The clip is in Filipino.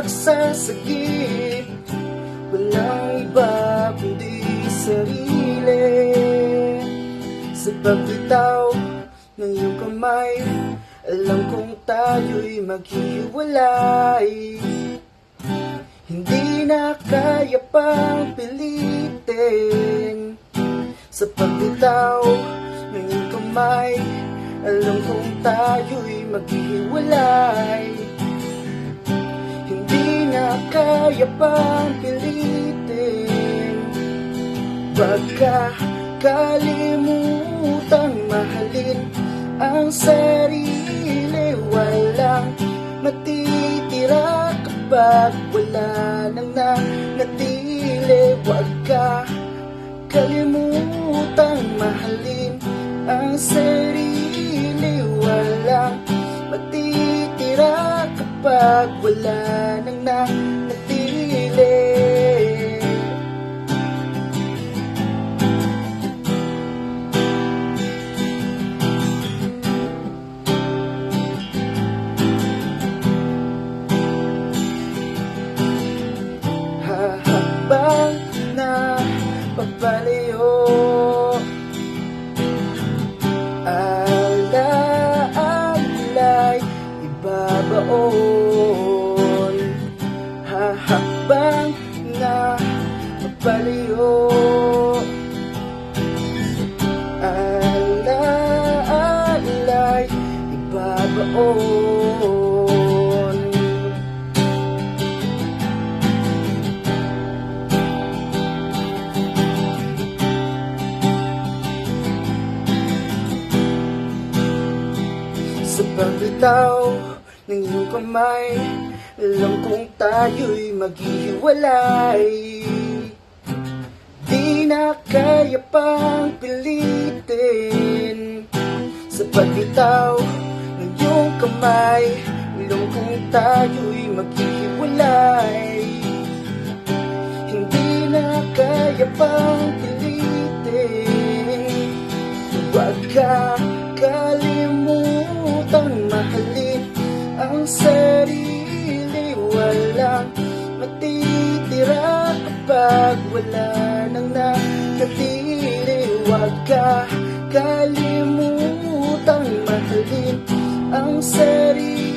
nagsasagip, walang iba kundi sarili. Sa pagbitaw ng iyong kamay, alam kong tayo'y maghihiwalay. Hindi na kaya pang pilitin. Sa pagbitaw ng iyong kamay, alam kong tayo'y maghihiwalay. Hindi na kaya pang pilitin. Wag ka kalimutang mahalin ang sarili. Walang matitira kapag wala nang nanatili. Wag ka kalimutang mahalin ang sarili. Walang matitira kapag wala nang nanatili. Habang na pagpalayo, ala-alay ibabaon. Habang na pagpalayo, ala-alay ibabaon. Sa pagbitaw ng iyong kamay, alam kong tayo'y maghihiwalay. Di na kaya pang pilitin. Sa pagbitaw ng iyong kamay, alam kong tayo'y maghihiwalay. Hindi na kaya pang pilitin. Huwag ka kalimutang mahalin ang sarili. Walang matitira kapag wala nang nakatili. Huwag ka kalimutang mahalin ang sarili.